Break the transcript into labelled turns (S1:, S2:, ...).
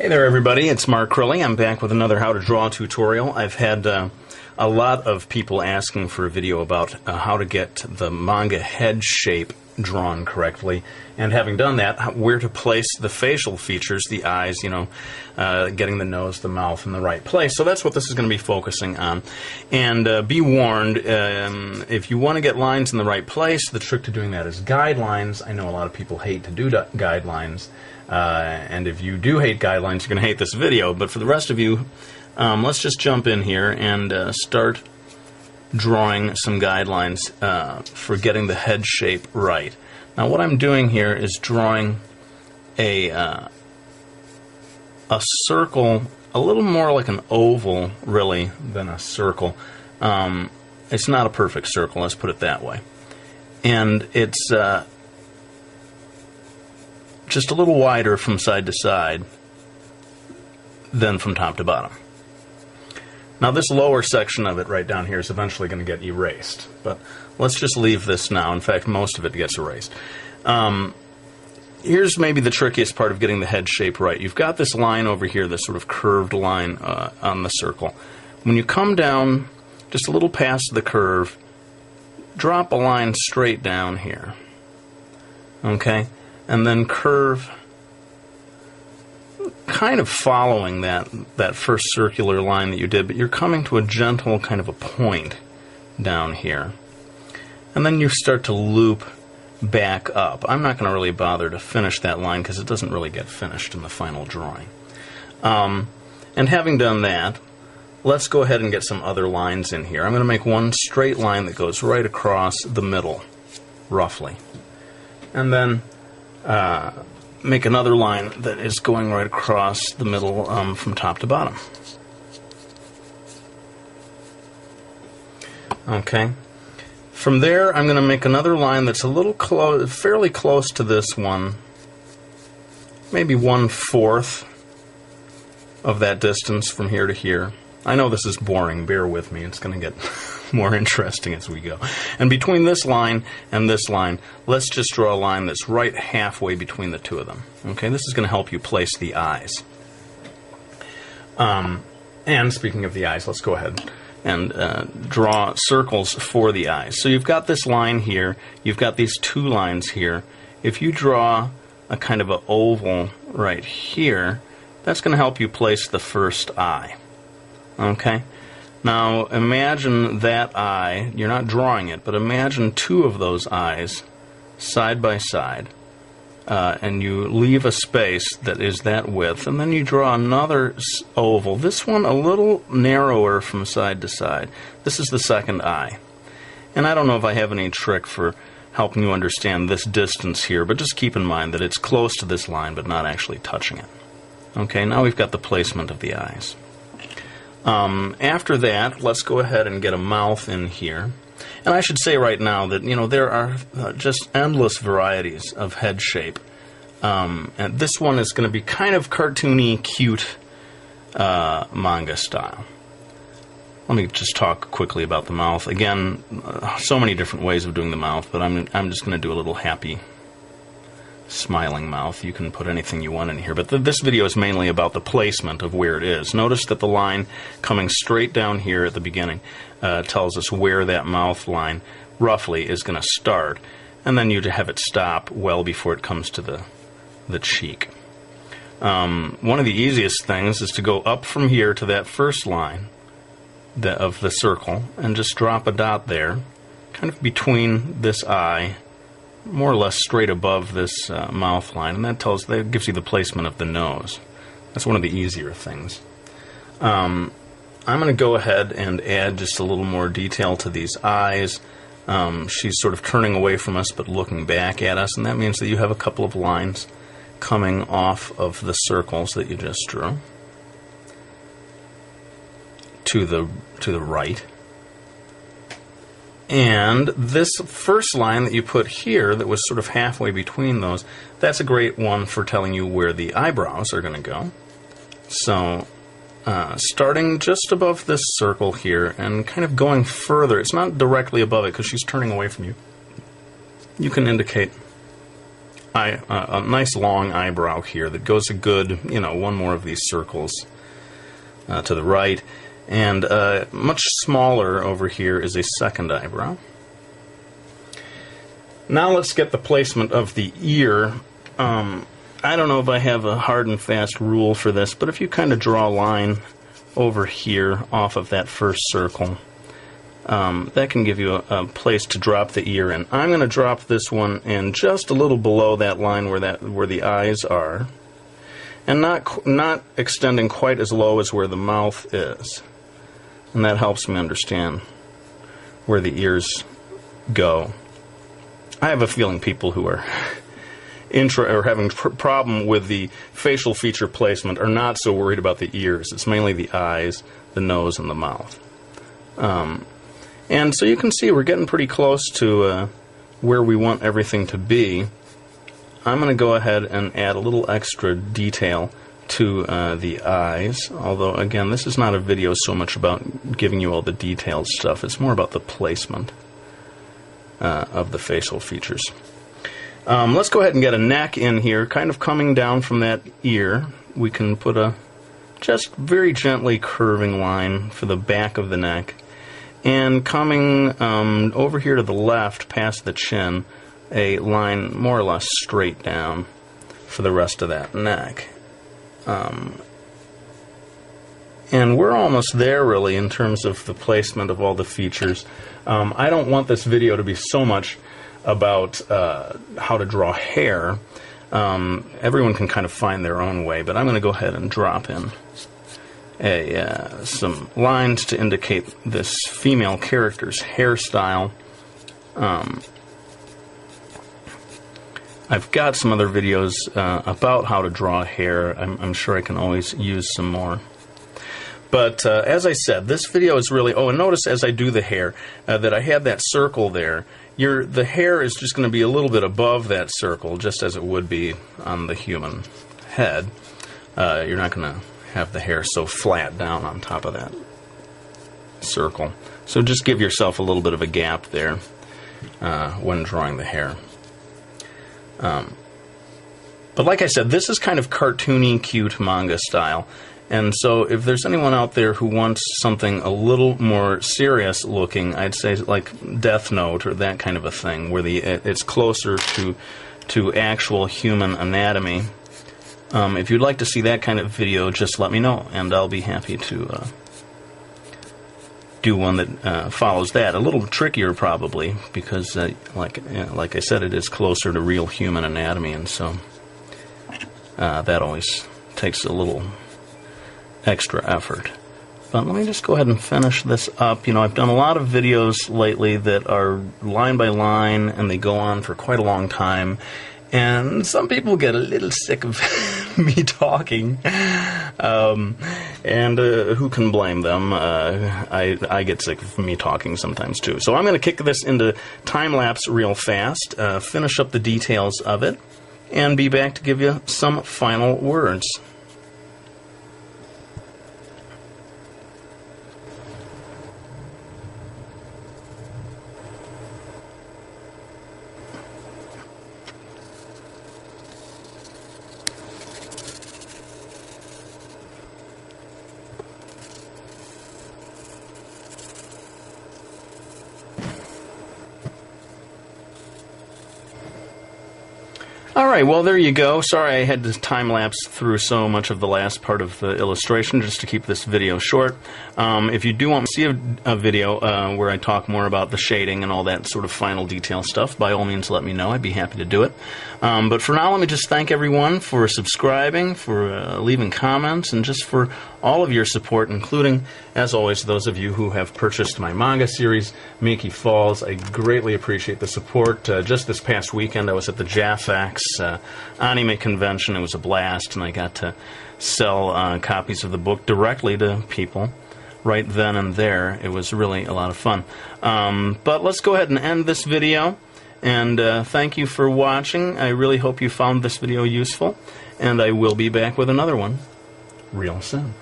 S1: Hey there everybody, it's Mark Crilley. I'm back with another how to draw tutorial. I've had a lot of people asking for a video about how to get the manga head shape drawn correctly, and having done that, where to place the facial features, the eyes, getting the nose, the mouth in the right place. So that's what this is going to be focusing on. And be warned, if you want to get lines in the right place, the trick to doing that is guidelines. I know a lot of people hate to do guidelines. And if you do hate guidelines, you're going to hate this video. But for the rest of you, let's just jump in here and start drawing some guidelines for getting the head shape right. Now what I'm doing here is drawing a circle, a little more like an oval, really, than a circle. It's not a perfect circle, let's put it that way. And it's just a little wider from side to side than from top to bottom. Now this lower section of it right down here is eventually going to get erased, but let's just leave this now. In fact, most of it gets erased. Here's maybe the trickiest part of getting the head shape right. You've got this line over here, this sort of curved line on the circle. When you come down just a little past the curve, drop a line straight down here. Okay? And then curve, kind of following that first circular line that you did, but you're coming to a gentle kind of a point down here. And then you start to loop back up. I'm not going to really bother to finish that line because it doesn't really get finished in the final drawing. And having done that, let's go ahead and get some other lines in here. I'm going to make one straight line that goes right across the middle, roughly. And then make another line that is going right across the middle from top to bottom. Okay. From there, I'm going to make another line that's a little fairly close to this one, maybe 1/4 of that distance from here to here. I know this is boring, bear with me, it's going to get more interesting as we go. And between this line and this line, let's just draw a line that's right halfway between the two of them. Okay, this is going to help you place the eyes. And speaking of the eyes, let's go ahead and draw circles for the eyes. So you've got this line here, you've got these two lines here. If you draw a kind of an oval right here, that's going to help you place the first eye. Okay? Now imagine that eye, you're not drawing it, but imagine two of those eyes side by side, and you leave a space that is that width, and then you draw another oval, this one a little narrower from side to side. This is the second eye. And I don't know if I have any trick for helping you understand this distance here, but just keep in mind that it's close to this line but not actually touching it. Okay, now we've got the placement of the eyes. After that, let's go ahead and get a mouth in here. And I should say right now that, there are just endless varieties of head shape. And this one is going to be kind of cartoony, cute manga style. Let me just talk quickly about the mouth. Again, so many different ways of doing the mouth, but I'm just going to do a little happy smiling mouth. You can put anything you want in here, but this video is mainly about the placement of where it is. Notice that the line coming straight down here at the beginning tells us where that mouth line roughly is going to start, and then you have it stop well before it comes to the cheek. One of the easiest things is to go up from here to that first line of the circle and just drop a dot there, kind of between this eye, more or less straight above this mouth line, and that gives you the placement of the nose. That's one of the easier things. I'm going to go ahead and add just a little more detail to these eyes. She's sort of turning away from us but looking back at us, and that means that you have a couple of lines coming off of the circles that you just drew to the right. And this first line that you put here that was sort of halfway between those, that's a great one for telling you where the eyebrows are going to go. So starting just above this circle here and kind of going further, it's not directly above it because she's turning away from you. You can indicate a nice long eyebrow here that goes a good, one more of these circles to the right. And much smaller over here is a second eyebrow. Now let's get the placement of the ear. I don't know if I have a hard and fast rule for this, but if you kind of draw a line over here off of that first circle, that can give you a place to drop the ear in. I'm going to drop this one in just a little below that line where the eyes are, and not extending quite as low as where the mouth is. And that helps me understand where the ears go. I have a feeling people who are having problem with the facial feature placement are not so worried about the ears. It's mainly the eyes, the nose, and the mouth. And so you can see we're getting pretty close to where we want everything to be. I'm going to go ahead and add a little extra detail to the eyes, although again this is not a video so much about giving you all the detailed stuff. It's more about the placement of the facial features. Let's go ahead and get a neck in here, kind of coming down from that ear. We can put a just very gently curving line for the back of the neck, and coming over here to the left past the chin, a line more or less straight down for the rest of that neck. And we're almost there really in terms of the placement of all the features. I don't want this video to be so much about how to draw hair. Everyone can kind of find their own way, but I'm going to go ahead and drop in some lines to indicate this female character's hairstyle. I've got some other videos about how to draw hair. I'm sure I can always use some more. But as I said, this video is really... Oh, and notice as I do the hair that I had that circle there. The hair is just going to be a little bit above that circle, just as it would be on the human head. You're not going to have the hair so flat down on top of that circle. So just give yourself a little bit of a gap there when drawing the hair. But like I said, this is kind of cartoony, cute manga style. And so if there's anyone out there who wants something a little more serious looking, I'd say like Death Note or that kind of a thing, where it's closer to actual human anatomy. If you'd like to see that kind of video, just let me know, and I'll be happy to do one that follows that. A little trickier probably, because like I said, it is closer to real human anatomy, and so that always takes a little extra effort. But let me just go ahead and finish this up. I've done a lot of videos lately that are line by line, and they go on for quite a long time. And some people get a little sick of me talking, and who can blame them? I get sick of me talking sometimes too. So I'm going to kick this into time-lapse real fast, finish up the details of it, and be back to give you some final words. Alright, well there you go. Sorry I had to time-lapse through so much of the last part of the illustration just to keep this video short. If you do want to see a video where I talk more about the shading and all that sort of final detail stuff, by all means let me know. I'd be happy to do it. But for now, let me just thank everyone for subscribing, for leaving comments, and just for all of your support, including, as always, those of you who have purchased my manga series, Miki Falls. I greatly appreciate the support. Just this past weekend, I was at the JAFAX anime convention. It was a blast, and I got to sell copies of the book directly to people right then and there. It was really a lot of fun. But let's go ahead and end this video, and thank you for watching. I really hope you found this video useful, and I will be back with another one real soon.